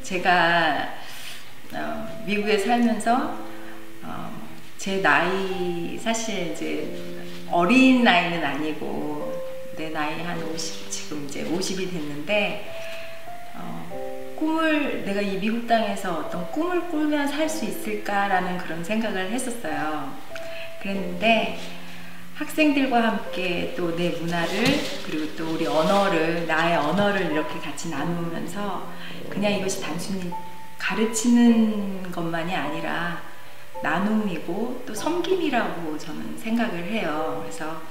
제가 미국에 살면서 제 나이 사실 이제 어린 나이는 아니고 내 나이 한 50, 지금 이제 50이 됐는데 내가 이 미국 땅에서 어떤 꿈을 꾸면 살 수 있을까라는 그런 생각을 했었어요. 그랬는데 학생들과 함께 또 내 문화를 그리고 또 우리 언어를 나의 언어를 이렇게 같이 나누면서 그냥 이것이 단순히 가르치는 것만이 아니라 나눔이고 또 섬김이라고 저는 생각을 해요. 그래서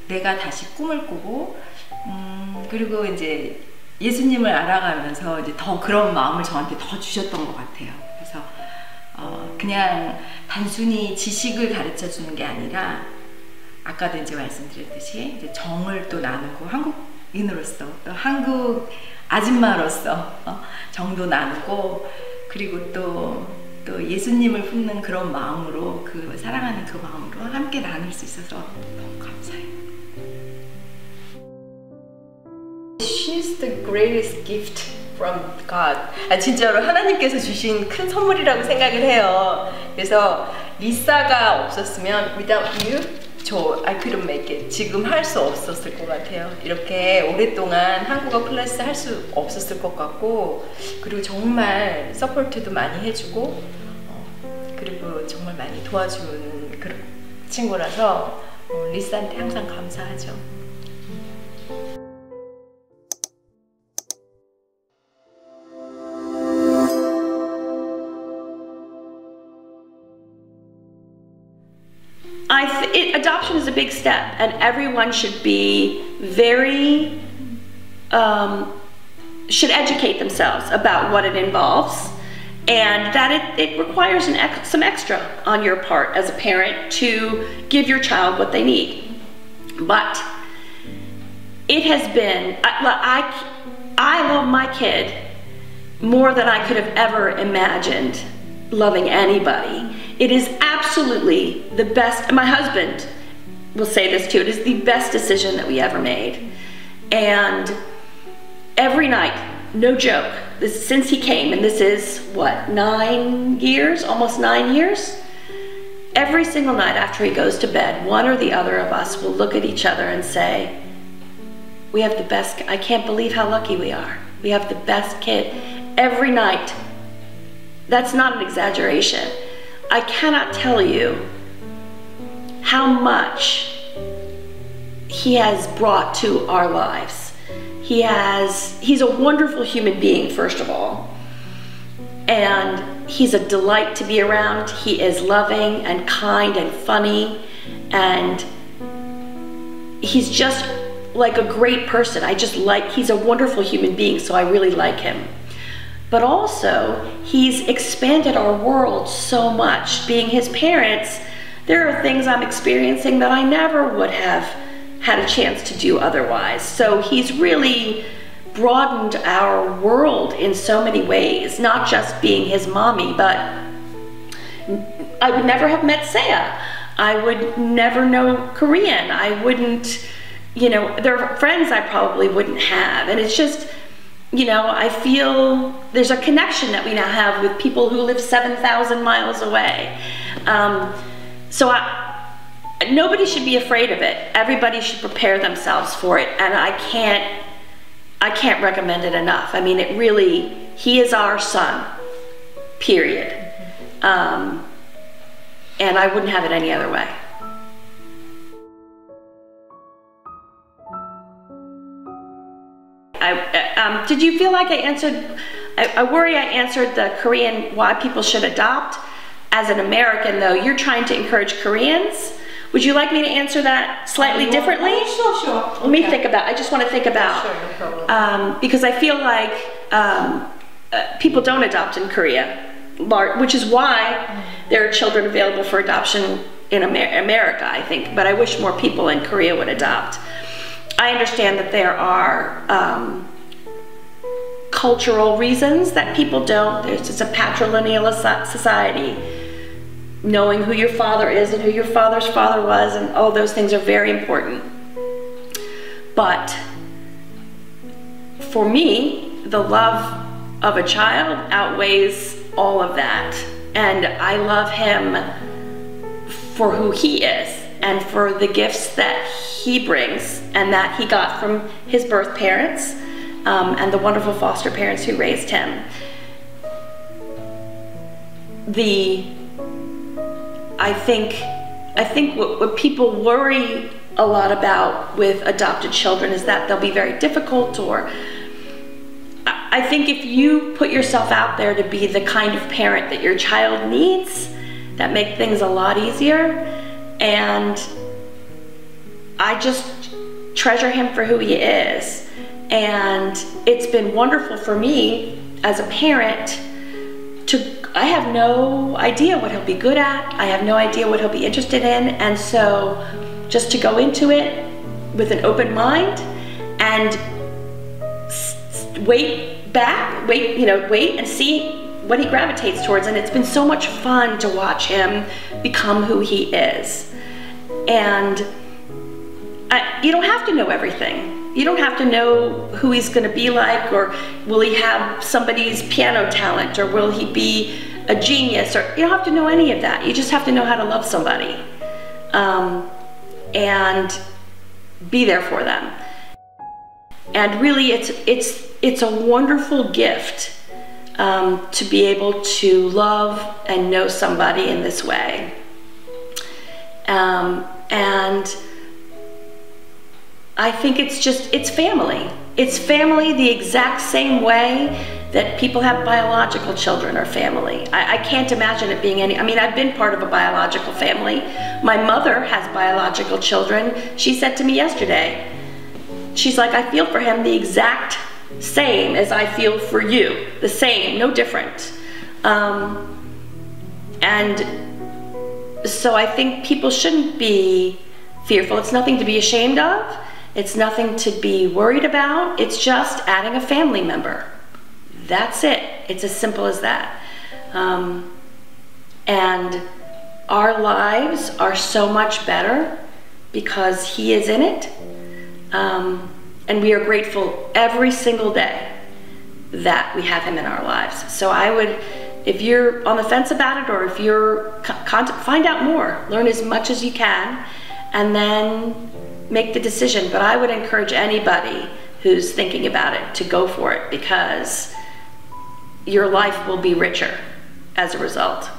내가 다시 꿈을 꾸고 그리고 이제 예수님을 알아가면서 이제 더 그런 마음을 저한테 더 주셨던 것 같아요. 그래서 그냥 단순히 지식을 가르쳐 주는 게 아니라 아까도 이제 말씀드렸듯이 이제 정을 또 나누고 한국인으로서 또 한국 아줌마로서 정도 나누고 그리고 또 예수님을 품는 그런 마음으로 사랑하는 그 마음으로 함께 나눌 수 있어서 너무 감사해요. She's the greatest gift from God. 진짜로 하나님께서 주신 큰 선물이라고 생각을 해요. 그래서 리사가 없었으면 without you, I couldn't make it. 지금 할 수 없었을 것 같아요. 이렇게 오랫동안 한국어 클래스 할 수 없었을 것 같고 그리고 정말 서포트도 많이 해주고 그리고 정말 많이 도와주는 그런 친구라서 리사한테 항상 감사하죠. Adoption is a big step, and everyone should be very, should educate themselves about what it involves, and that it requires some extra on your part as a parent to give your child what they need. But it has been, I love my kid more than I could have ever imagined loving anybody. It is absolutely the best, my husband will say this too, it is the best decision that we ever made. And every night, no joke, since he came, and this is what, 9 years, almost 9 years? Every single night after he goes to bed, one or the other of us will look at each other and say, we have the best, I can't believe how lucky we are. We have the best kid. Every night. That's not an exaggeration. I cannot tell you how much he has brought to our lives. He's a wonderful human being, first of all. And he's a delight to be around. He is loving and kind and funny. And he's just like a great person. He's a wonderful human being, so I really like him. But also, he's expanded our world so much. Being his parents, there are things I'm experiencing that I never would have had a chance to do otherwise. So he's really broadened our world in so many ways, not just being his mommy, but I would never have met Saya. I would never know Korean. I wouldn't, there are friends I probably wouldn't have. And it's just, I feel there's a connection that we now have with people who live 7,000 miles away. So nobody should be afraid of it. Everybody should prepare themselves for it. And I can't recommend it enough. I mean, he is our son, period. And I wouldn't have it any other way. Did you feel like I answered, I worry I answered the Korean, why people should adopt. As an American though, you're trying to encourage Koreans. Would you like me to answer that slightly differently? Sure. Let me think about, I just want to think about, Sure, no problem. Because I feel like people don't adopt in Korea, which is why there are children available for adoption in America, I think, but I wish more people in Korea would adopt. I understand that there are cultural reasons that people don't. It's a patrilineal society. knowing who your father is and who your father's father was, and all those things are very important. But for me, the love of a child outweighs all of that. And I love him for who he is and for the gifts that he brings and that he got from his birth parents and the wonderful foster parents who raised him. I think what people worry a lot about with adopted children is that they'll be very difficult, or I think if you put yourself out there to be the kind of parent that your child needs, that make things a lot easier. And I just treasure him for who he is. And it's been wonderful for me as a parent I have no idea what he'll be good at. I have no idea what he'll be interested in. And so just to go into it with an open mind and wait and see what he gravitates towards. And it's been so much fun to watch him become who he is. And you don't have to know everything. You don't have to know who he's going to be like, or will he have somebody's piano talent, or will he be a genius, or you don't have to know any of that. You just have to know how to love somebody and be there for them. And really, it's a wonderful gift to be able to love and know somebody in this way. And I think it's family. It's family the exact same way that people have biological children or family. I can't imagine it being I've been part of a biological family. My mother has biological children. She said to me yesterday, she's like, I feel for him the exact same as I feel for you. The same, no different. And so I think people shouldn't be fearful. It's nothing to be ashamed of. It's nothing to be worried about. It's just adding a family member. That's it. It's as simple as that. And our lives are so much better because he is in it. And we are grateful every single day that we have him in our lives. So I would, if you're on the fence about it, or if you're, find out more. Learn as much as you can, and then make the decision. But I would encourage anybody who's thinking about it to go for it, because your life will be richer as a result.